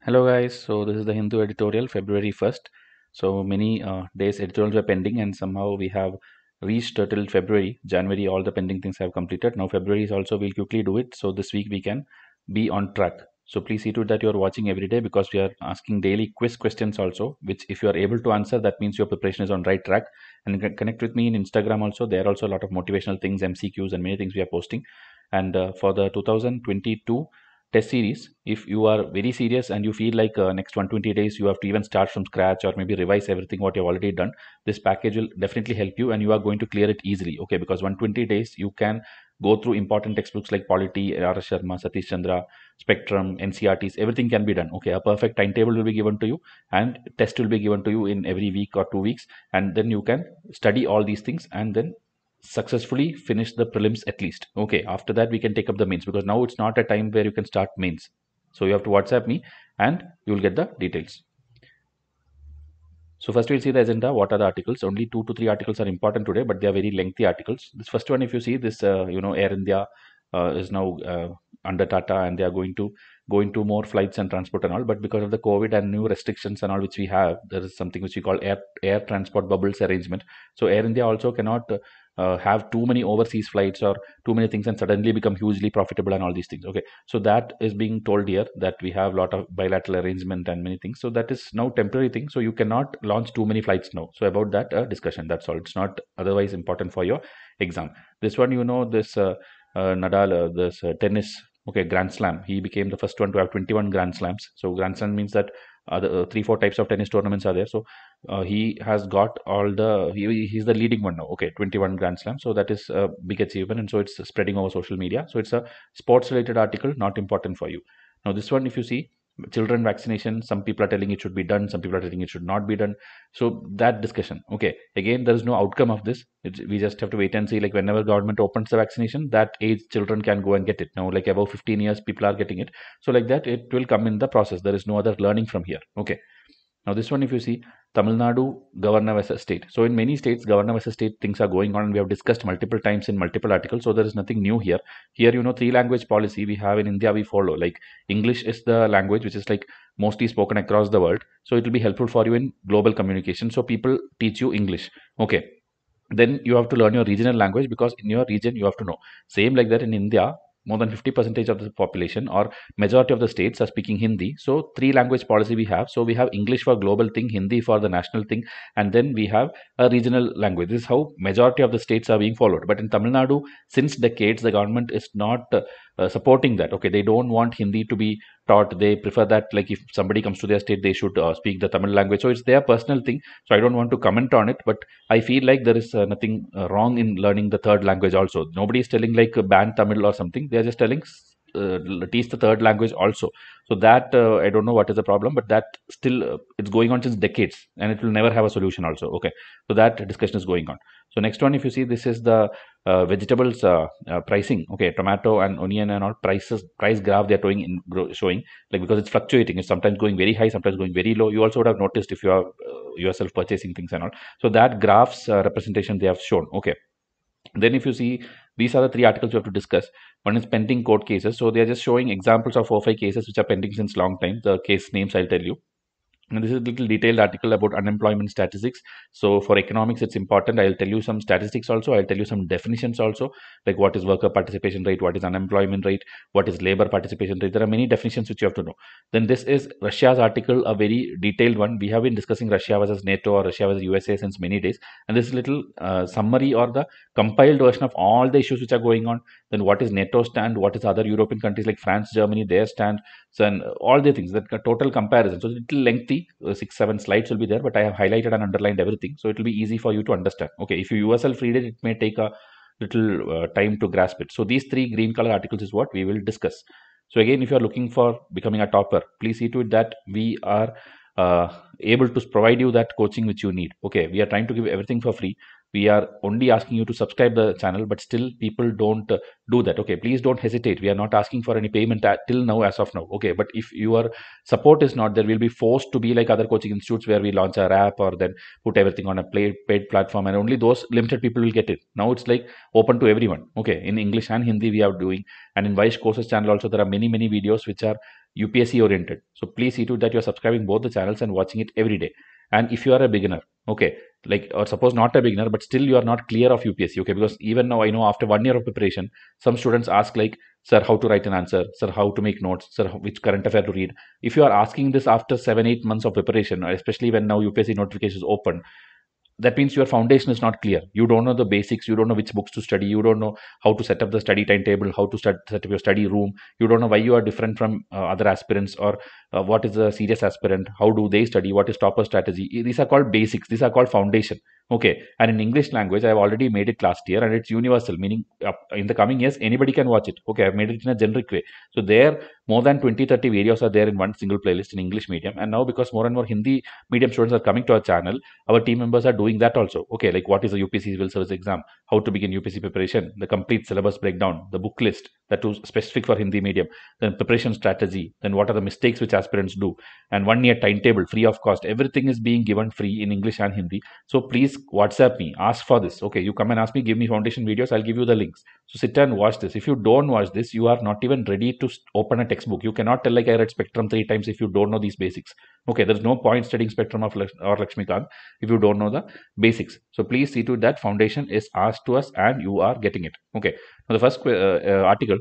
Hello guys, so this is the Hindu editorial, February 1st. So many days editorials were pending and somehow we have reached till February. January, all the pending things have completed. Now February is also, we'll quickly do it. So this week we can be on track. So please see to it that you're watching every day because we are asking daily quiz questions also, which if you are able to answer, that means your preparation is on right track. And you can connect with me in Instagram also. There are also a lot of motivational things, MCQs and many things we are posting. And for the 2022 test series, if you are very serious and you feel like next 120 days you have to even start from scratch or maybe revise everything what you've already done, this package will definitely help you and you are going to clear it easily. Okay, because 120 days you can go through important textbooks like Polity, R. S. Sharma, Satish Chandra, Spectrum, NCRTs, everything can be done. Okay, a perfect timetable will be given to you and test will be given to you in every week or 2 weeks, and then you can study all these things and then successfully finish the prelims at least. Okay, after that we can take up the mains because now it's not a time where you can start mains. So you have to WhatsApp me and you will get the details. So first we'll see the agenda. What are the articles? Only 2 to 3 articles are important today, but they are very lengthy articles. This first one, if you see this, Air India is now under Tata, and they are going to go into more flights and transport and all. But because of the COVID and new restrictions and all which we have, there is something which we call air transport bubbles arrangement. So Air India also cannot have too many overseas flights or too many things and suddenly become hugely profitable and all these things. Okay, so that is being told here that we have a lot of bilateral arrangement and many things. So that is now temporary thing. So you cannot launch too many flights now. So about that discussion. That's all. It's not otherwise important for your exam. This one, this Nadal, this tennis. Okay, Grand Slam. He became the first one to have 21 Grand Slams. So Grand Slam means that other 3-4 types of tennis tournaments are there. So he has got all the he's the leading one now. Okay, 21 Grand Slams. So that is a big achievement, and so it's spreading over social media. So it's a sports related article, not important for you. Now this one, if you see children vaccination, some people are telling it should be done, some people are telling it should not be done. So that discussion. Okay, again there is no outcome of this. We just have to wait and see. Like whenever government opens the vaccination, that age children can go and get it. Now like above 15 years people are getting it. So like that it will come in the process. There is no other learning from here. Okay. Now this one, if you see Tamil Nadu governor versus state. So in many states, governor versus state things are going on, and we have discussed multiple times in multiple articles. So there is nothing new here. Here, 3 language policy we have in India, we follow. Like English is the language which is like mostly spoken across the world. So it will be helpful for you in global communication. So people teach you English. Okay. Then you have to learn your regional language because in your region you have to know. Same like that in India, more than 50% of the population or majority of the states are speaking Hindi. So 3 language policy we have. So we have English for global thing, Hindi for the national thing, and then we have a regional language. This is how majority of the states are being followed. But in Tamil Nadu, since decades, the government is not supporting that. Okay, they don't want Hindi to be taught. They prefer that like if somebody comes to their state, they should speak the Tamil language. So it's their personal thing. So I don't want to comment on it, but I feel like there is nothing wrong in learning the third language also. Nobody is telling like ban Tamil or something. They are just telling teach the third language also. So that I don't know what is the problem, but that still it's going on since decades, and it will never have a solution also. Okay, so that discussion is going on. So next one, if you see, this is the vegetables pricing. Okay, tomato and onion and all price graph they are showing like because it's fluctuating. It's sometimes going very high, sometimes going very low. You also would have noticed if you are yourself purchasing things and all. So that graphs representation they have shown. Okay. Then if you see, these are the 3 articles you have to discuss. One is pending court cases. So they are just showing examples of 4-5 cases which are pending since long time. The case names I'll tell you. And this is a little detailed article about unemployment statistics. So for economics, it's important. I'll tell you some statistics also. I'll tell you some definitions also, like what is worker participation rate, what is unemployment rate, what is labor participation rate. There are many definitions which you have to know. Then this is Russia's article, a very detailed one. We have been discussing Russia versus NATO or Russia versus USA since many days. And this is little summary or the compiled version of all the issues which are going on. Then what is NATO stand, what is other European countries like France, Germany, their stand, so and all the things, that total comparison. So it's a little lengthy, 6-7 slides will be there, but I have highlighted and underlined everything, so it will be easy for you to understand. Okay, if you yourself read it, it may take a little time to grasp it. So these 3 green color articles is what we will discuss. So again, if you are looking for becoming a topper, please see to it that we are able to provide you that coaching which you need. Okay, we are trying to give everything for free. We are only asking you to subscribe the channel, but still people don't do that. Okay, please don't hesitate. We are not asking for any payment till now, as of now. Okay, but if your support is not there, we'll be forced to be like other coaching institutes where we launch our app or then put everything on a paid platform, and only those limited people will get it. Now it's like open to everyone. Okay, in English and Hindi we are doing, and in Vysh courses channel also there are many videos which are UPSC oriented. So please see to that you're subscribing both the channels and watching it every day. And if you are a beginner, okay, like, or suppose not a beginner, but still you are not clear of UPSC, okay, because even now I know after 1 year of preparation, some students ask like, sir, how to write an answer, sir, how to make notes, sir, which current affair to read. If you are asking this after 7-8 months of preparation, especially when now UPSC notifications open, that means your foundation is not clear. You don't know the basics. You don't know which books to study. You don't know how to set up the study timetable, how to set up your study room. You don't know why you are different from other aspirants, or what is a serious aspirant, how do they study, what is topper strategy. These are called basics. These are called foundation. Okay. And in English language, I have already made it last year, and it's universal, meaning in the coming years, anybody can watch it. Okay. I've made it in a generic way. So there, more than 20-30 videos are there in one single playlist in English medium. And now, because more and more Hindi medium students are coming to our channel, our team members are doing that also. Okay, like what is the UPSC civil service exam, how to begin UPSC preparation, the complete syllabus breakdown, the book list that was specific for Hindi medium, then preparation strategy, then what are the mistakes which aspirants do, and 1 year timetable free of cost. Everything is being given free in English and Hindi. So please WhatsApp me, ask for this. Okay, you come and ask me, give me foundation videos, I'll give you the links. So sit and watch this. If you don't watch this, you are not even ready to open a textbook. You cannot tell like I read Spectrum 3 times if you don't know these basics. Okay, there's no point studying Spectrum or Lakshmikant if you don't know the basics. So please see to that foundation is asked to us and you are getting it. Okay. Now the first article,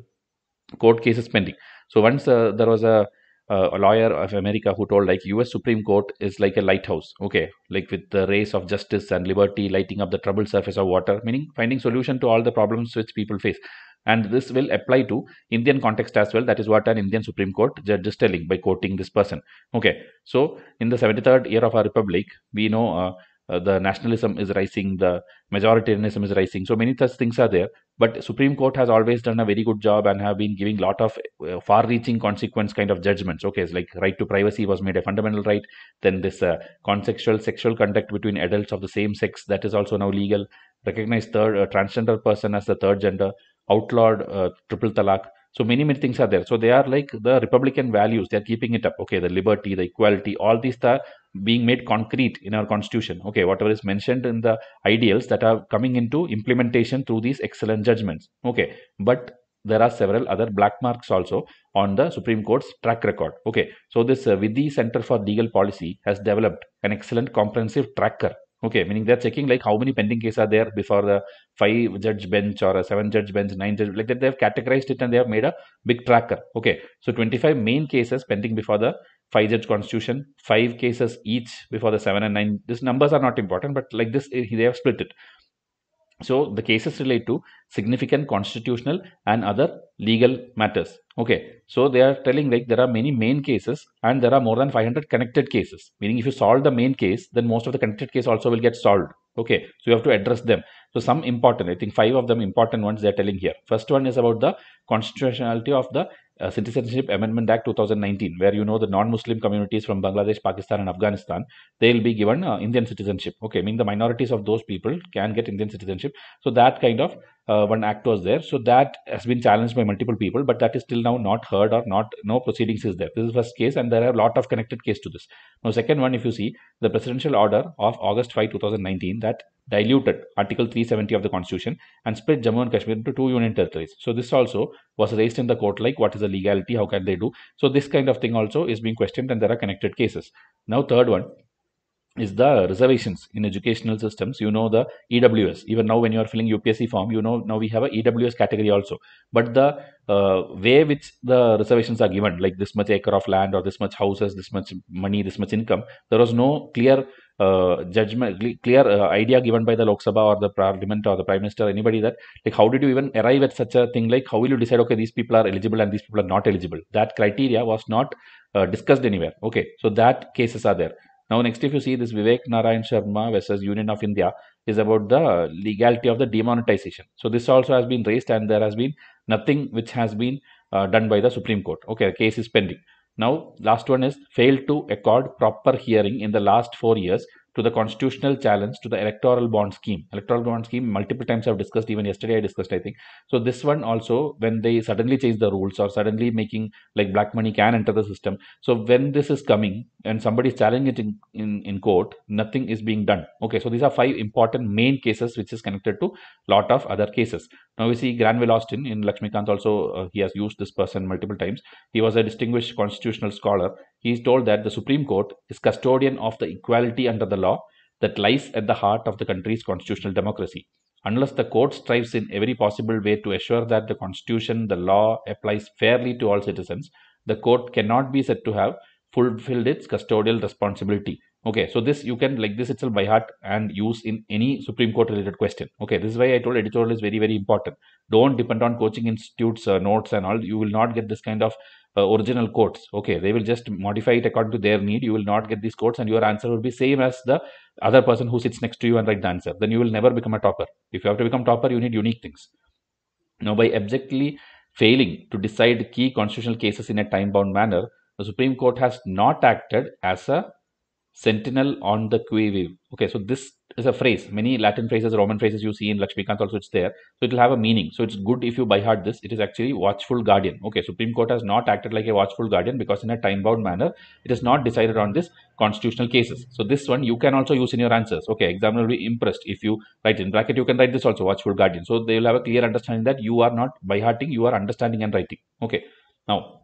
court cases pending. So once there was a lawyer of America who told like US Supreme Court is like a lighthouse. Okay, like with the rays of justice and liberty lighting up the troubled surface of water, meaning finding solution to all the problems which people face. And this will apply to Indian context as well. That is what an Indian Supreme Court judge is telling by quoting this person. Okay, so in the 73rd year of our republic, we know the nationalism is rising, the majoritarianism is rising. So many such things are there. But Supreme Court has always done a very good job and have been giving lot of far-reaching consequence kind of judgments. Okay, it's like right to privacy was made a fundamental right. Then this consensual sexual conduct between adults of the same sex, that is also now legal. Recognized third transgender person as the third gender, outlawed triple talaq. So many things are there. So they are like the Republican values. They are keeping it up. Okay, the liberty, the equality, all these are being made concrete in our constitution. Okay, whatever is mentioned in the ideals that are coming into implementation through these excellent judgments. Okay, but there are several other black marks also on the Supreme Court's track record. Okay, so this Vidhi Center for Legal Policy has developed an excellent comprehensive tracker. Okay, meaning they're checking like how many pending cases are there before the 5-judge bench or a 7-judge bench, 9-judge, like that. They have categorized it and they have made a big tracker. Okay, so 25 main cases pending before the 5-judge constitution, 5 cases each before the 7 and 9. These numbers are not important, but like this, they have split it. So the cases relate to significant constitutional and other legal matters. Okay, so they are telling like there are many main cases and there are more than 500 connected cases. Meaning if you solve the main case, then most of the connected case also will get solved. Okay, so you have to address them. So some important, I think 5 of them important ones they are telling here. First one is about the constitutionality of the Citizenship Amendment Act 2019, where you know the non-Muslim communities from Bangladesh, Pakistan, and Afghanistan, they'll be given Indian citizenship. Okay, meaning the minorities of those people can get Indian citizenship. So that kind of one act was there. So that has been challenged by multiple people, but that is still now not heard or not. No proceedings is there. This is the first case, and there are a lot of connected case to this. Now, second one, if you see the presidential order of August 5, 2019, that diluted Article 370 of the Constitution and split Jammu and Kashmir into 2 union territories. So this also was raised in the court, like what is the legality, how can they do? So this kind of thing also is being questioned, and there are connected cases. Now, third one is the reservations in educational systems. You know the EWS. Even now, when you are filling UPSC form, you know now we have a EWS category also. But the way which the reservations are given, like this much acre of land or this much houses, this much money, this much income, there was no clear judgment, clear idea given by the Lok Sabha or the Parliament or the Prime Minister, anybody, that like how did you even arrive at such a thing? Like how will you decide? Okay, these people are eligible and these people are not eligible. That criteria was not discussed anywhere. Okay, so that cases are there. Now, next, if you see this Vivek Narayan Sharma versus Union of India is about the legality of the demonetization. So this also has been raised, and there has been nothing which has been done by the Supreme Court. Okay, the case is pending. Now, last one is failed to accord proper hearing in the last 4 years to the constitutional challenge to the electoral bond scheme. Electoral bond scheme, multiple times I've discussed, even yesterday I discussed, I think. So this one also, when they suddenly change the rules or suddenly making like black money can enter the system. So when this is coming and somebody is challenging it in court, nothing is being done. Okay, so these are five important main cases which is connected to lot of other cases. Now we see Granville Austin in Lakshmikant also, he has used this person multiple times. He was a distinguished constitutional scholar. He is told that the Supreme Court is custodian of the equality under the law that lies at the heart of the country's constitutional democracy. Unless the court strives in every possible way to assure that the constitution, the law applies fairly to all citizens, the court cannot be said to have fulfilled its custodial responsibility. Okay, so this you can like this itself by heart and use in any Supreme Court related question. Okay, this is why I told editorial is very, very important. Don't depend on coaching institutes, notes and all. You will not get this kind of original quotes. Okay, they will just modify it according to their need. You will not get these quotes and your answer will be same as the other person who sits next to you and write the answer. Then you will never become a topper. If you have to become topper, you need unique things. Now, by abjectly failing to decide key constitutional cases in a time-bound manner, the Supreme Court has not acted as a sentinel on the qui-vive. Okay, so this is a phrase. Many Latin phrases, Roman phrases you see in Lakshmikant also it's there. So it will have a meaning. So it's good if you by heart this. It is actually watchful guardian. Okay, Supreme Court has not acted like a watchful guardian because in a time-bound manner, it is not decided on this constitutional cases. So this one you can also use in your answers. Okay, examiner will be impressed if you write in bracket. You can write this also watchful guardian. So they will have a clear understanding that you are not by hearting, you are understanding and writing. Okay, now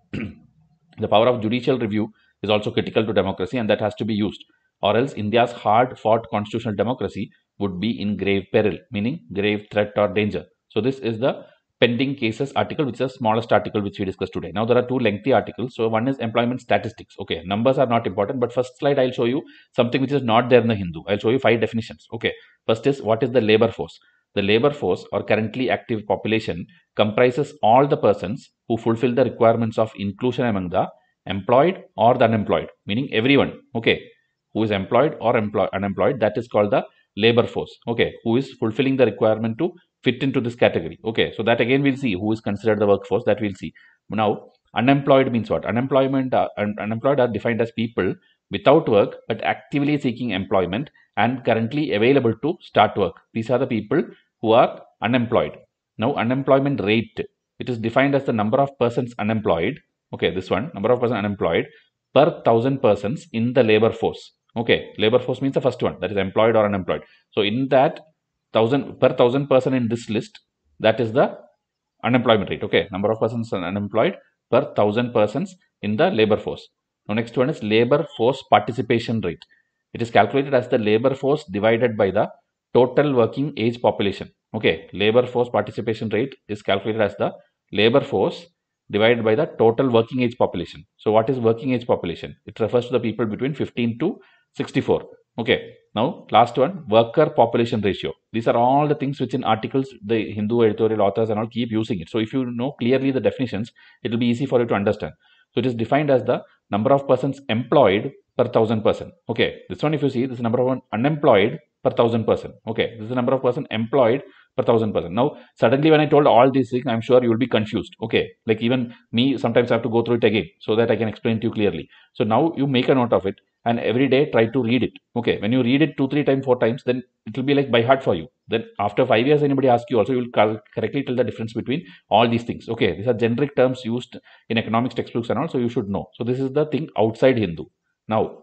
the power of judicial review is also critical to democracy and that has to be used, or else India's hard fought constitutional democracy would be in grave peril, meaning grave threat or danger. So this is the pending cases article, which is the smallest article which we discussed today. Now there are two lengthy articles. So one is employment statistics. Okay, numbers are not important, but first slide I'll show you something which is not there in the Hindu. I'll show you 5 definitions. Okay, first is what is the labor force. The labor force or currently active population comprises all the persons who fulfill the requirements of inclusion among the employed or the unemployed, meaning everyone. Okay, who is employed or unemployed, that is called the labor force. Okay, who is fulfilling the requirement to fit into this category. Okay, so that again we'll see who is considered the workforce, that we'll see. Now unemployed means what? Unemployed are defined as people without work but actively seeking employment and currently available to start work. These are the people who are unemployed. Now unemployment rate, it is defined as the number of persons unemployed. Okay, this one, number of persons unemployed per 1,000 persons in the labor force. Okay, labor force means the first one, that is employed or unemployed. So in that 1,000 per 1,000 person in this list, that is the unemployment rate. Okay, number of persons unemployed per 1,000 persons in the labor force. Now next one is labor force participation rate. It is calculated as the labor force divided by the total working age population. Okay, labor force participation rate is calculated as the labor force divided by the total working age population. So what is working age population? It refers to the people between 15 to 64. Okay, now last one, worker population ratio. These are all the things which in articles the Hindu editorial authors and all keep using it. So if you know clearly the definitions, it will be easy for you to understand. So it is defined as the number of persons employed per 1,000 person. Okay, this one if you see, this is number of one unemployed per 1,000 person. Okay, this is the number of person employed per 1,000 person. Now suddenly when I told all these things, I'm sure you will be confused. Okay, like even me sometimes I have to go through it again so that I can explain to you clearly. So now you make a note of it and every day try to read it. Okay, when you read it 2, 3 times, 4 times, then it will be like by heart for you. Then after 5 years anybody asks you also, you will correctly tell the difference between all these things. Okay, these are generic terms used in economics textbooks and all, so you should know. So this is the thing outside Hindu. Now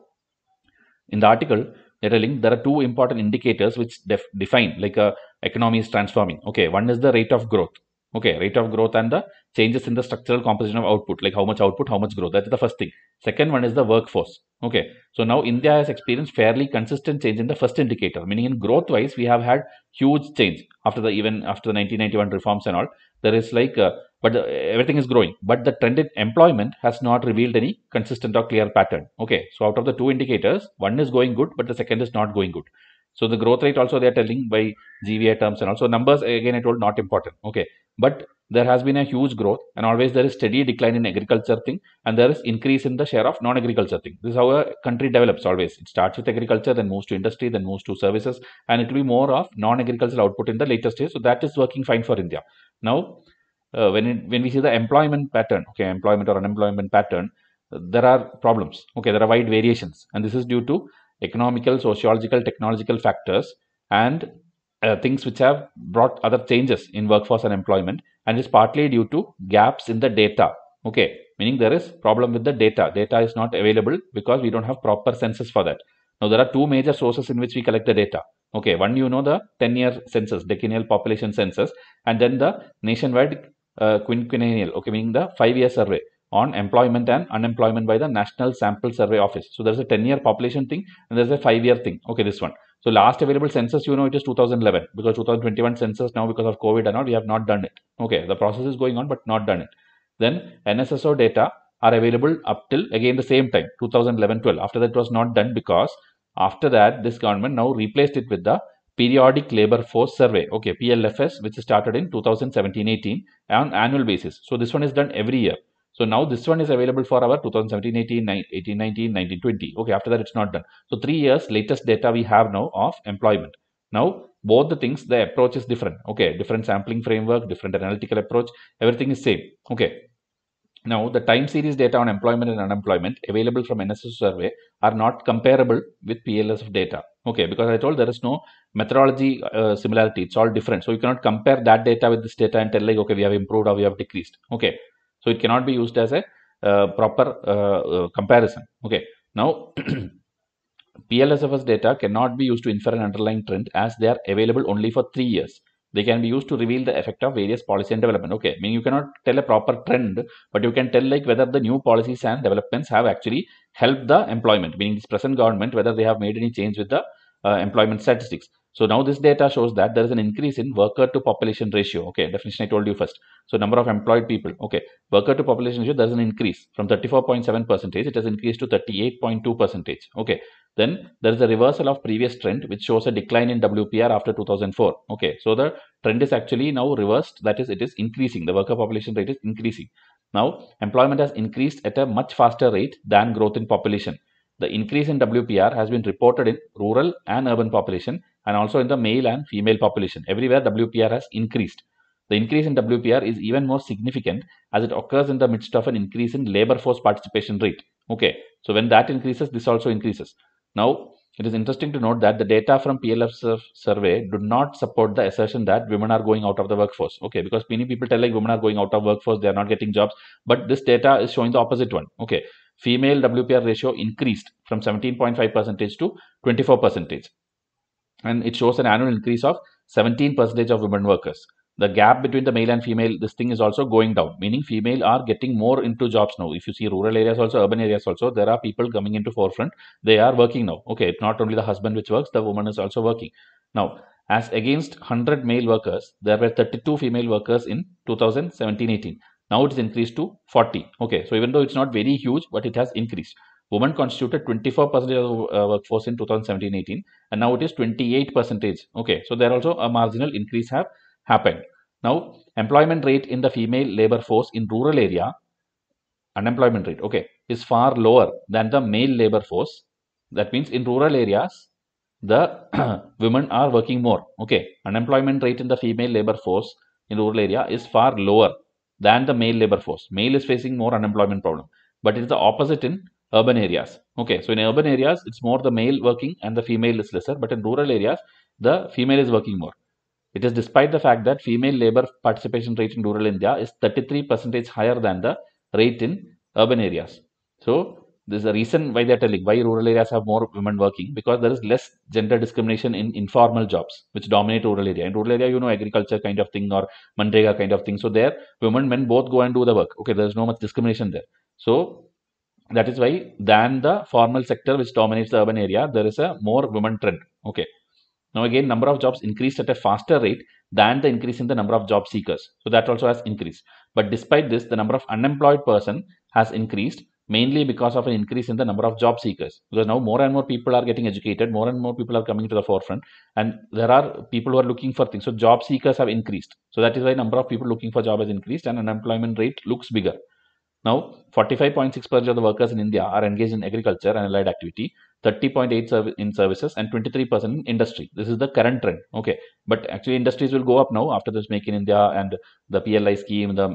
in the article they're telling there are 2 important indicators which define like a economy is transforming. Okay, one is the rate of growth. Okay, rate of growth and the changes in the structural composition of output, like how much output, how much growth. That is the first thing. Second one is the workforce. Okay, so now India has experienced fairly consistent change in the first indicator, meaning in growth wise we have had huge change after the 1991 reforms and all. There is like everything is growing, but the trend in employment has not revealed any consistent or clear pattern. Okay, so out of the 2 indicators, one is going good but the second is not going good. So the growth rate also they are telling by GVI terms and also numbers again I told not important. Okay, but there has been a huge growth and always there is steady decline in agriculture thing and there is increase in the share of non-agriculture thing. This is how a country develops always. It starts with agriculture, then moves to industry, then moves to services, and it will be more of non-agricultural output in the later stage. So that is working fine for India. Now when we see the employment pattern, okay, employment or unemployment pattern, there are problems. Okay, there are wide variations and this is due to economical, sociological, technological factors, and things which have brought other changes in workforce and employment, and is partly due to gaps in the data. Okay, meaning there is problem with the data. Data is not available because we don't have proper census for that. Now there are two major sources in which we collect the data. Okay, one, the 10-year census, decennial population census, and then the nationwide quinquennial, okay, meaning the 5-year survey on employment and unemployment by the National Sample Survey Office. So there's a 10-year population thing and there's a 5-year thing. Okay, this one. So last available census, it is 2011, because 2021 census now, because of COVID and all, we have not done it. Okay, the process is going on but not done it. Then NSSO data are available up till again the same time, 2011-12. After that it was not done, because after that this government now replaced it with the periodic labor force survey, okay, PLFS, which started in 2017-18 on annual basis. So this one is done every year. So now this one is available for our 2017-18, 18-19, 19-20. Okay, after that it's not done. So 3 years latest data we have now of employment. Now both the things, the approach is different. Okay, different sampling framework, different analytical approach, everything is same. Okay. Now, the time series data on employment and unemployment available from NSS survey are not comparable with PLSF data. Okay, because I told there is no methodology similarity. It's all different. So you cannot compare that data with this data and tell like, okay, we have improved or we have decreased. Okay, so it cannot be used as a proper comparison. Okay, now PLSFS data cannot be used to infer an underlying trend, as they are available only for 3 years. They can be used to reveal the effect of various policy and development. Okay, I mean, you cannot tell a proper trend, but you can tell like whether the new policies and developments have actually helped the employment, meaning this present government, whether they have made any change with the employment statistics. So now this data shows that there is an increase in worker to population ratio. Okay, definition I told you first. So number of employed people. Okay, worker to population ratio, there is an increase from 34.7%. It has increased to 38.2%. Okay, then there is a reversal of previous trend, which shows a decline in WPR after 2004. Okay, so the trend is actually now reversed. That is, it is increasing. The worker population rate is increasing. Now, employment has increased at a much faster rate than growth in population. The increase in WPR has been reported in rural and urban population, and also in the male and female population. Everywhere WPR has increased. The increase in WPR is even more significant as it occurs in the midst of an increase in labor force participation rate. Okay, so when that increases, this also increases. Now, it is interesting to note that the data from PLF survey do not support the assertion that women are going out of the workforce. Okay, because many people tell like women are going out of workforce, they are not getting jobs, but this data is showing the opposite one. Okay, female WPR ratio increased from 17.5% to 24%, and it shows an annual increase of 17% of women workers. The gap between the male and female, this thing is also going down, meaning female are getting more into jobs now. If you see rural areas also, urban areas also, there are people coming into forefront. They are working now. Okay, it's not only the husband which works, the woman is also working. Now, as against 100 male workers, there were 32 female workers in 2017-18. Now it is increased to 40. Okay, so even though it's not very huge, but it has increased. Women constituted 24% of the workforce in 2017-18, and now it is 28%. Okay, so there also a marginal increase have happened. Now, employment rate in the female labor force in rural area, unemployment rate, okay, is far lower than the male labor force. That means in rural areas, the women are working more. Okay, unemployment rate in the female labor force in rural area is far lower than the male labor force. Male is facing more unemployment problem, but it is the opposite in urban areas. Okay, so in urban areas, it's more the male working and the female is lesser, but in rural areas, the female is working more. It is despite the fact that female labor participation rate in rural India is 33% higher than the rate in urban areas. So this is the reason why they are telling why rural areas have more women working, because there is less gender discrimination in informal jobs which dominate rural area. In rural area, agriculture kind of thing or Mandrega kind of thing. So there, women, men both go and do the work. Okay, there is no much discrimination there. So that is why than the formal sector which dominates the urban area, there is a more women trend. Okay. Now again, number of jobs increased at a faster rate than the increase in the number of job seekers. So that also has increased. But despite this, the number of unemployed person has increased, mainly because of an increase in the number of job seekers. Because now more and more people are getting educated, more and more people are coming to the forefront, and there are people who are looking for things. So job seekers have increased. So that is why number of people looking for job has increased and unemployment rate looks bigger. Now, 45.6% of the workers in India are engaged in agriculture and allied activity, 30.8% in services, and 23% in industry. This is the current trend. Okay, but actually industries will go up now after this Make in India and the PLI scheme, the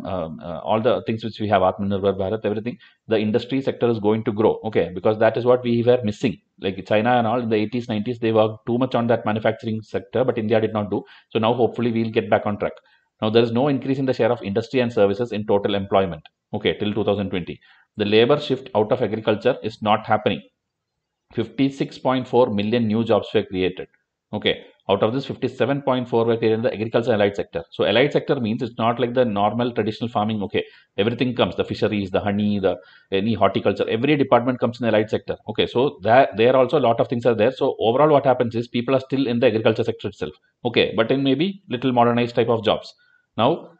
all the things which we have, Atmanirbhar Bharat, everything. The industry sector is going to grow. Okay, because that is what we were missing. Like China and all in the 80s, 90s, they worked too much on that manufacturing sector, but India did not do. So now hopefully we'll get back on track. Now there is no increase in the share of industry and services in total employment. Okay, till 2020. The labor shift out of agriculture is not happening. 56.4 million new jobs were created. Okay, out of this 57.4 were created in the agriculture allied sector. So allied sector means it's not like the normal traditional farming. Okay, everything comes, the fisheries, the honey, the any horticulture, every department comes in the allied sector. Okay, so that there also a lot of things are there. So overall what happens is people are still in the agriculture sector itself. Okay, but in maybe little modernized type of jobs. Now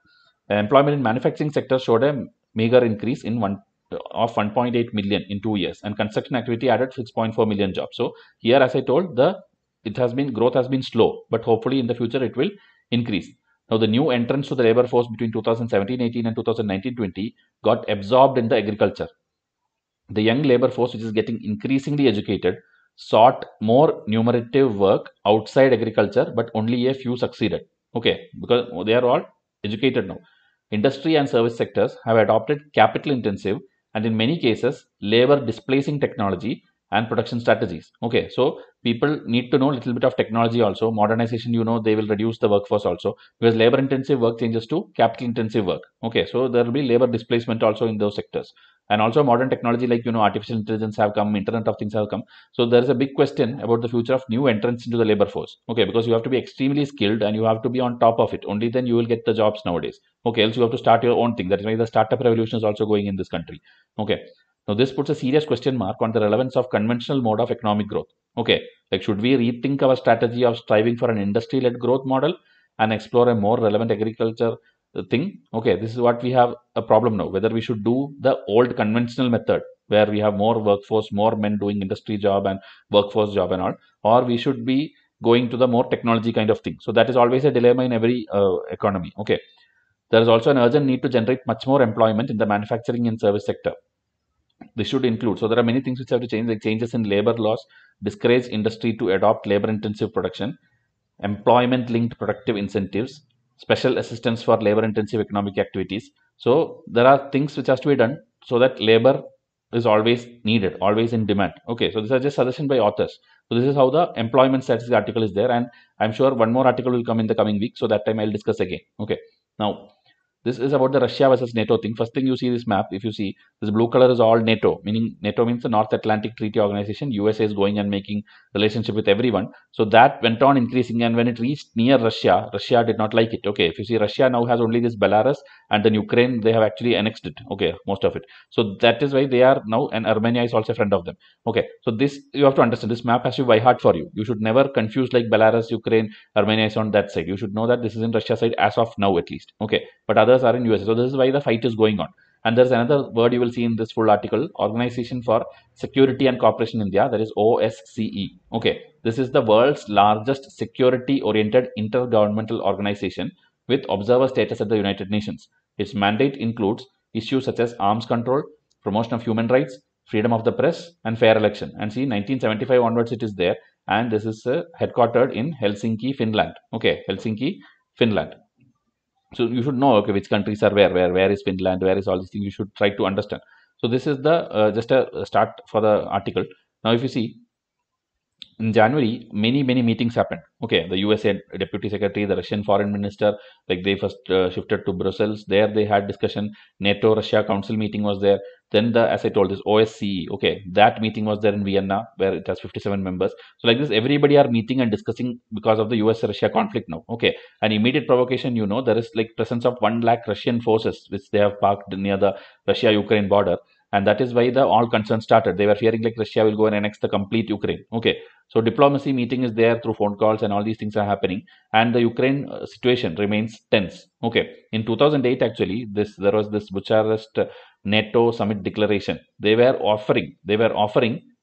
employment in manufacturing sector showed a meager increase in 1.8 million in 2 years, and construction activity added 6.4 million jobs. So here, as I told, the it has been growth has been slow, but hopefully in the future it will increase. Now the new entrants to the labor force between 2017-18 and 2019-20 got absorbed in the agriculture. The young labor force, which is getting increasingly educated, sought more numerative work outside agriculture, but only a few succeeded. Okay, because they are all educated now. Industry and service sectors have adopted capital intensive and in many cases labor displacing technology and production strategies. Okay, so people need to know a little bit of technology also. Modernization, they will reduce the workforce also, because labor intensive work changes to capital intensive work. Okay, so there will be labor displacement also in those sectors. And also modern technology like artificial intelligence have come, internet of things have come. So there is a big question about the future of new entrants into the labor force. Okay, because you have to be extremely skilled and you have to be on top of it. Only then you will get the jobs nowadays. Okay, else you have to start your own thing. That is why the startup revolution is also going in this country. Okay, now this puts a serious question mark on the relevance of conventional mode of economic growth. Okay, like should we rethink our strategy of striving for an industry-led growth model and explore a more relevant agriculture thing? Okay, this is what we have a problem now, whether we should do the old conventional method where we have more workforce, more men doing industry job and workforce job and all, or we should be going to the more technology kind of thing. So that is always a dilemma in every economy. Okay, there is also an urgent need to generate much more employment in the manufacturing and service sector. This should include, so there are many things which have to change, like changes in labor laws discourage industry to adopt labor intensive production, employment linked productive incentives, special assistance for labor intensive economic activities. So there are things which has to be done so that labor is always needed, always in demand. Okay, so these are just suggestions by authors. So this is how the employment statistics article is there, and I'm sure one more article will come in the coming week, so that time I'll discuss again. Okay, now this is about the Russia versus NATO thing. First thing you see this map, if you see this blue color is all NATO, meaning NATO means the North Atlantic Treaty Organization. USA is going and making relationship with everyone. So that went on increasing, and when it reached near Russia, Russia did not like it. Okay, if you see Russia now has only this Belarus and then Ukraine, they have actually annexed it. Okay, most of it. So that is why they are now, and Armenia is also a friend of them. Okay, so this you have to understand. This map has to be by heart for you. You should never confuse like Belarus, Ukraine, Armenia is on that side. You should know that this is in Russia side as of now at least. Okay, but others are in USA. So this is why the fight is going on. And there's another word you will see in this full article, Organization for Security and Cooperation in India, that is OSCE. Okay, this is the world's largest security-oriented intergovernmental organization with observer status at the United Nations. Its mandate includes issues such as arms control, promotion of human rights, freedom of the press, and fair election. And see, 1975 onwards it is there, and this is headquartered in Helsinki, Finland. Okay, Helsinki, Finland. So you should know, okay, which countries are where is Finland, where is all these things. You should try to understand. So this is the just a start for the article. Now if you see, in January, many meetings happened. Okay, the USA Deputy Secretary, the Russian Foreign Minister, like they first shifted to Brussels. There they had discussion. NATO Russia Council meeting was there. Then the, as I told, this OSCE. Okay, that meeting was there in Vienna, where it has 57 members. So like this, everybody are meeting and discussing because of the US Russia conflict now. Okay, an immediate provocation. There is like presence of 1 lakh Russian forces which they have parked near the Russia Ukraine border. And that is why the all concerns started. They were fearing like Russia will go and annex the complete Ukraine. Okay, so diplomacy meeting is there through phone calls and all these things are happening. And the Ukraine situation remains tense. Okay, in 2008 actually, there was this Bucharest NATO summit declaration. They were offering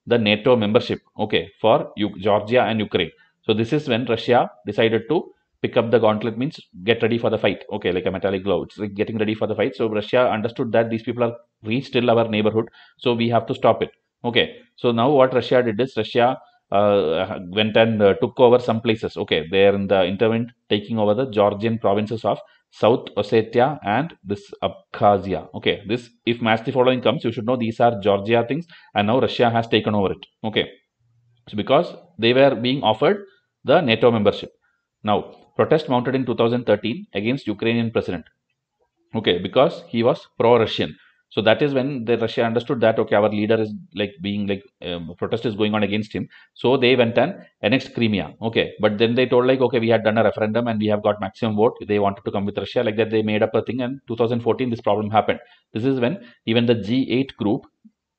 the NATO membership. Okay, for Georgia and Ukraine. So this is when Russia decided to pick up the gauntlet means get ready for the fight. Okay, like a metallic glove. It's like getting ready for the fight. So Russia understood that these people are reached till our neighborhood, so we have to stop it. Okay, so now what Russia did is Russia went and took over some places. Okay, they are in the intervened, taking over the Georgian provinces of South Ossetia and this Abkhazia. Okay, this if match the following comes, you should know these are Georgia things, and now Russia has taken over it. Okay, so because they were being offered the NATO membership. Now, protest mounted in 2013 against Ukrainian president. Okay, because he was pro-Russian. So that is when the Russia understood that okay, our leader is like being like protest is going on against him. So they went and annexed Crimea. Okay, but then they told like okay, we had done a referendum and we have got maximum vote. They wanted to come with Russia like that. They made up a thing, and 2014 this problem happened. This is when even the G8 group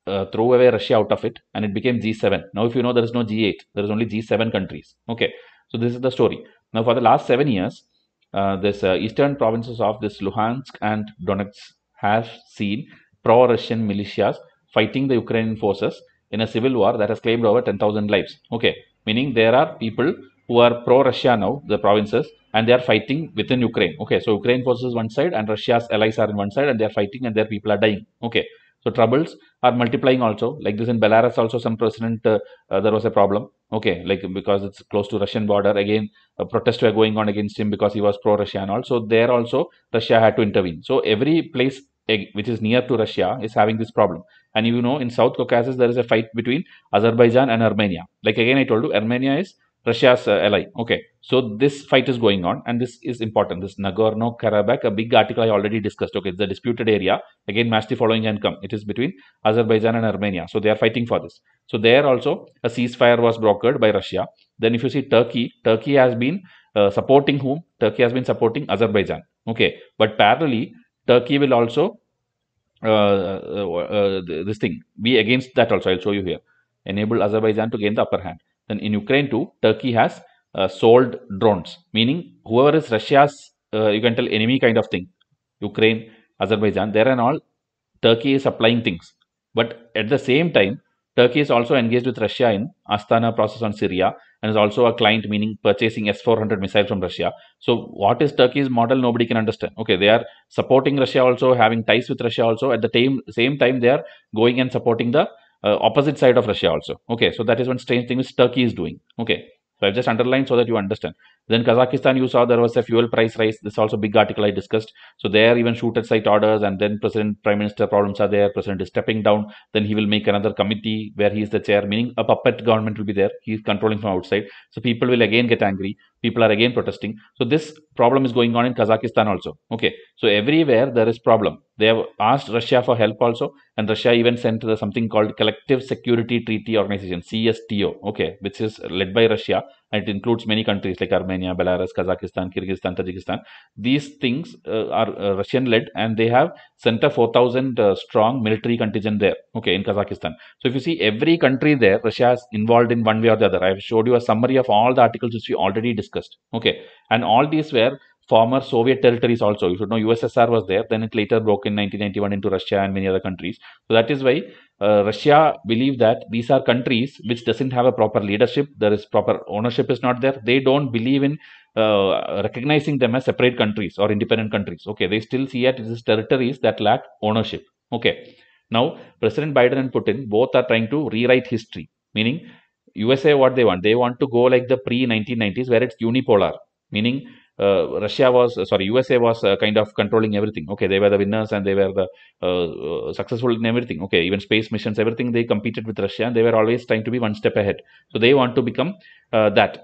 throw away Russia out of it, and it became G7. Now, if you know, there is no G8, there is only G7 countries. Okay, so this is the story. Now, for the last 7 years, this eastern provinces of this Luhansk and Donetsk have seen pro-Russian militias fighting the Ukrainian forces in a civil war that has claimed over 10,000 lives. Okay, meaning there are people who are pro-Russia now, the provinces, and they are fighting within Ukraine. Okay, so Ukraine forces one side and Russia's allies are in one side, and they are fighting, and their people are dying. Okay, so troubles are multiplying also. Like this in Belarus also, some president there was a problem. Okay, like because it's close to Russian border. Again, protests were going on against him because he was pro-Russia and all. So there also Russia had to intervene. So every place which is near to Russia is having this problem. And you know, in South Caucasus there is a fight between Azerbaijan and Armenia. Like again, I told you, Armenia is Russia's ally. Okay, so this fight is going on, and this is important. This Nagorno Karabakh, a big article I already discussed. Okay, it's the disputed area. Again, match the following and come. It is between Azerbaijan and Armenia. So they are fighting for this. So there also a ceasefire was brokered by Russia. Then if you see Turkey, Turkey has been supporting whom? Turkey has been supporting Azerbaijan. Okay, but parallelly, Turkey will also this thing be against that also. I'll show you here. Enable Azerbaijan to gain the upper hand. Then in Ukraine too, Turkey has sold drones, meaning whoever is Russia's, you can tell enemy kind of thing. Ukraine, Azerbaijan, there and all, Turkey is supplying things. But at the same time, Turkey is also engaged with Russia in Astana process on Syria, and is also a client, meaning purchasing S-400 missile from Russia. So what is Turkey's model? Nobody can understand. Okay, they are supporting Russia also, having ties with Russia also. At the same time, they are going and supporting the opposite side of Russia also. Okay, so that is one strange thing which Turkey is doing. Okay, so I've just underlined so that you understand. Then Kazakhstan, you saw there was a fuel price rise. This is also big article I discussed. So there even shoot at sight orders, and then President, Prime Minister problems are there. President is stepping down. Then he will make another committee where he is the chair, meaning a puppet government will be there. He is controlling from outside. So people will again get angry. People are again protesting. So this problem is going on in Kazakhstan also. Okay, so everywhere there is problem. They have asked Russia for help also, and Russia even sent something called Collective Security Treaty Organization, CSTO. Okay, which is led by Russia, and it includes many countries like Armenia, Belarus, Kazakhstan, Kyrgyzstan, Tajikistan. These things are Russian led, and they have sent a 4,000 strong military contingent there. Okay, in Kazakhstan. So if you see every country there, Russia is involved in one way or the other. I have showed you a summary of all the articles which we already discussed. Okay, and all these were former Soviet territories also. You should know USSR was there. Then it later broke in 1991 into Russia and many other countries. So that is why Russia believe that these are countries which doesn't have a proper leadership. There is proper ownership is not there. They don't believe in recognizing them as separate countries or independent countries. Okay, they still see it as territories that lack ownership. Okay, now President Biden and Putin both are trying to rewrite history, meaning USA what they want to go like the pre-1990s where it's unipolar, meaning Russia was, sorry, USA was kind of controlling everything. Okay, they were the winners and they were the successful in everything. Okay, even space missions, everything they competed with Russia, and they were always trying to be one step ahead. So they want to become that.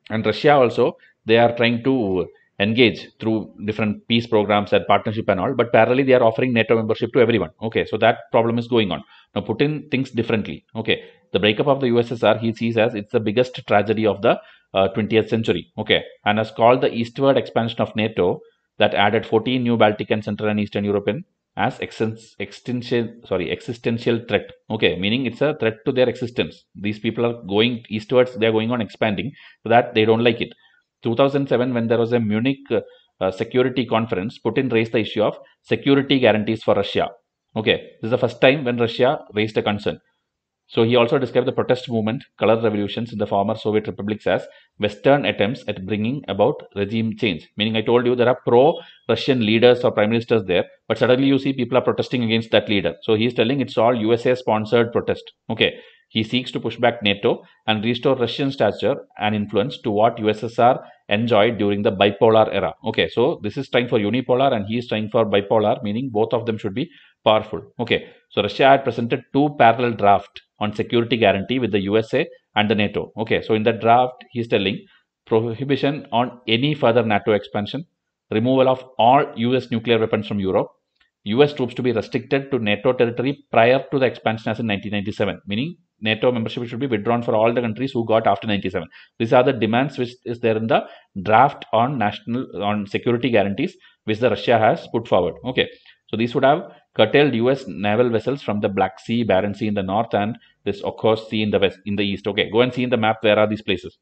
And Russia also, they are trying to engage through different peace programs and partnership and all, but parallelly they are offering NATO membership to everyone. Okay, so that problem is going on. Now Putin thinks differently. Okay, the breakup of the USSR he sees as it's the biggest tragedy of the 20th century. Okay, and has called the eastward expansion of NATO that added 14 new Baltic and Central and Eastern European as existential threat. Okay, meaning it's a threat to their existence. These people are going eastwards, they are going on expanding, so that they don't like it. 2007, when there was a Munich security conference, Putin raised the issue of security guarantees for Russia. Okay, this is the first time when Russia raised a concern. So he also described the protest movement, color revolutions in the former Soviet republics as Western attempts at bringing about regime change. Meaning, I told you there are pro-Russian leaders or prime ministers there, but suddenly you see people are protesting against that leader. So he is telling it's all USA-sponsored protest. Okay, he seeks to push back NATO and restore Russian stature and influence to what USSR enjoyed during the bipolar era. Okay, so this is trying for unipolar and he is trying for bipolar, meaning both of them should be powerful. Okay, so Russia had presented two parallel drafts on security guarantee with the USA and the NATO. Okay, so in that draft, he is telling prohibition on any further NATO expansion, removal of all US nuclear weapons from Europe, US troops to be restricted to NATO territory prior to the expansion as in 1997, meaning NATO membership should be withdrawn for all the countries who got after 97. These are the demands which is there in the draft on security guarantees which the Russia has put forward. Okay, so these would have curtailed US naval vessels from the Black Sea, Barents Sea in the north, and this Okhotsk Sea in the west, in the east. Okay, go and see in the map where are these places.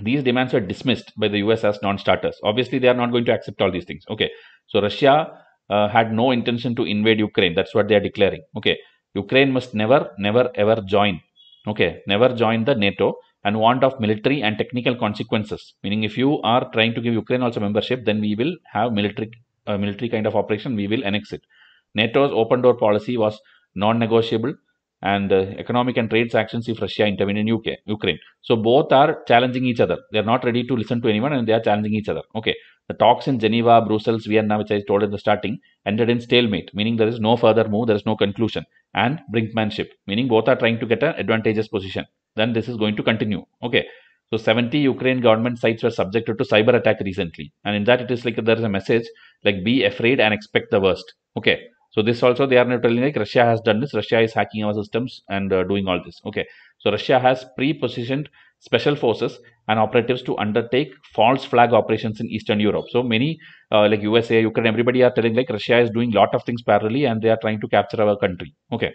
These demands were dismissed by the US as non-starters. Obviously, they are not going to accept all these things. Okay, so Russia had no intention to invade Ukraine. That's what they are declaring. Okay, Ukraine must never, ever join. Okay, never join the NATO and want of military and technical consequences. Meaning, if you are trying to give Ukraine also membership, then we will have military kind of operation. We will annex it. NATO's open door policy was non-negotiable, and economic and trade sanctions if Russia intervene in Ukraine. So both are challenging each other. They are not ready to listen to anyone, and they are challenging each other. Okay, the talks in Geneva, Brussels, Vienna, which I told in the starting, ended in stalemate, meaning there is no further move, there is no conclusion, and brinkmanship, meaning both are trying to get an advantageous position. Then this is going to continue. Okay. So 70 Ukraine government sites were subjected to cyber attack recently, and in that it is like there is a message like be afraid and expect the worst. Okay, so this also they are not telling like Russia has done this. Russia is hacking our systems and doing all this. Okay, so Russia has pre-positioned special forces and operatives to undertake false flag operations in Eastern Europe. So many like USA, Ukraine, everybody are telling like Russia is doing lot of things parallelly and they are trying to capture our country. Okay.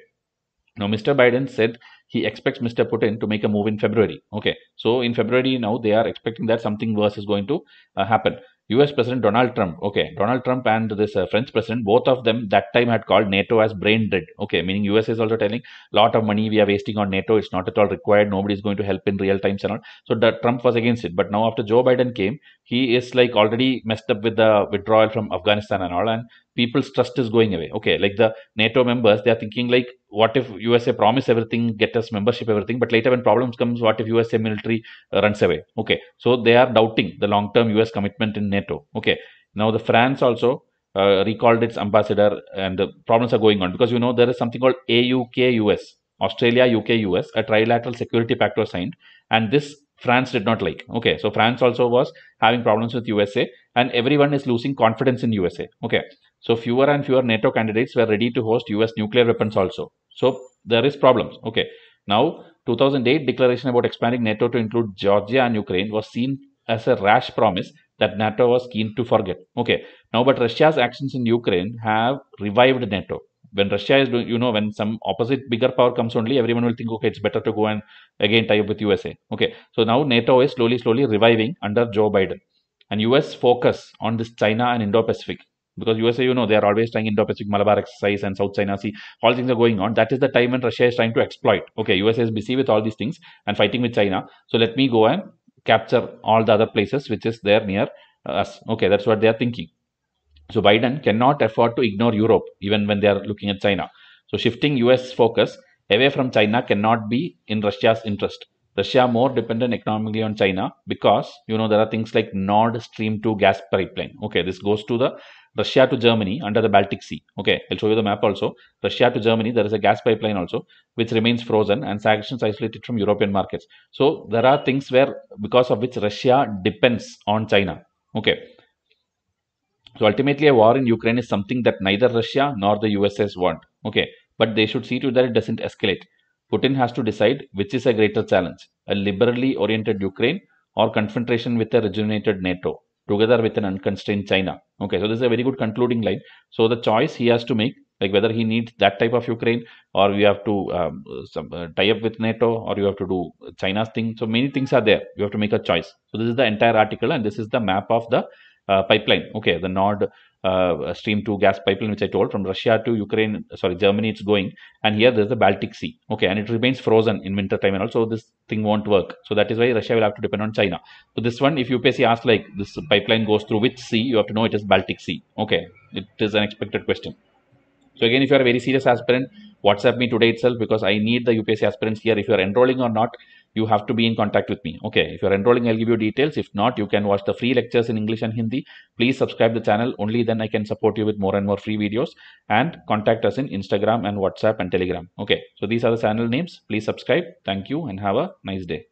Now, Mr. Biden said he expects Mr. Putin to make a move in February. Okay, so in February now they are expecting that something worse is going to happen. US President Donald Trump, okay, Donald Trump and this French President, both of them that time had called NATO as brain dead. Okay, meaning US is also telling lot of money we are wasting on NATO. It's not at all required. Nobody is going to help in real times and all. So that Trump was against it. But now after Joe Biden came, he is like already messed up with the withdrawal from Afghanistan and all, and people's trust is going away. Okay, like the NATO members, they are thinking like, what if USA promise everything, get us membership, everything, but later when problems comes, what if USA military runs away? Okay, so they are doubting the long-term US commitment in NATO. Okay, now the France also recalled its ambassador, and the problems are going on because there is something called AUK-US, Australia, UK, US, a trilateral security pact was signed, and this France did not like. Okay, so France also was having problems with USA, and everyone is losing confidence in USA. Okay, so fewer and fewer NATO candidates were ready to host US nuclear weapons also. So there is problems. Okay, now 2008 declaration about expanding NATO to include Georgia and Ukraine was seen as a rash promise that NATO was keen to forget. Okay, now but Russia's actions in Ukraine have revived NATO. When Russia is doing, when some opposite bigger power comes only, everyone will think, okay, it's better to go and again tie up with USA. Okay, so now NATO is slowly reviving under Joe Biden, and US focus on this China and Indo-Pacific, because USA, they are always trying Indo-Pacific, Malabar exercise and South China Sea, all things are going on. That is the time when Russia is trying to exploit. Okay, USA is busy with all these things and fighting with China. So let me go and capture all the other places which is there near us. Okay, that's what they are thinking. So Biden cannot afford to ignore Europe even when they are looking at China. So shifting US focus away from China cannot be in Russia's interest. Russia more dependent economically on China because there are things like Nord Stream 2 gas pipeline. Okay, this goes to the Russia to Germany under the Baltic Sea. Okay, I'll show you the map also. Russia to Germany, there is a gas pipeline also which remains frozen and sanctions isolated from European markets. So there are things where because of which Russia depends on China. Okay. So ultimately, a war in Ukraine is something that neither Russia nor the USS want. Okay, but they should see to that it doesn't escalate. Putin has to decide which is a greater challenge: a liberally oriented Ukraine or confrontation with a rejuvenated NATO, together with an unconstrained China. Okay, so this is a very good concluding line. So the choice he has to make, like whether he needs that type of Ukraine or we have to tie up with NATO or you have to do China's thing. So many things are there. You have to make a choice. So this is the entire article, and this is the map of the pipeline. Okay, the Nord Stream 2 gas pipeline, which I told, from Russia to Ukraine, sorry, Germany, it's going. And here there's the Baltic Sea. Okay, and it remains frozen in winter time, and also this thing won't work. So that is why Russia will have to depend on China. So this one, if UPSC asks like this pipeline goes through which sea, you have to know it is Baltic Sea. Okay, it is an expected question. So again, if you are a very serious aspirant, WhatsApp me today itself, because I need the UPSC aspirants here. If you are enrolling or not, you have to be in contact with me. Okay, if you are enrolling, I'll give you details. If not, you can watch the free lectures in English and Hindi. Please subscribe the channel. Only then I can support you with more and more free videos. And contact us in Instagram and WhatsApp and Telegram. Okay, so these are the channel names. Please subscribe. Thank you and have a nice day.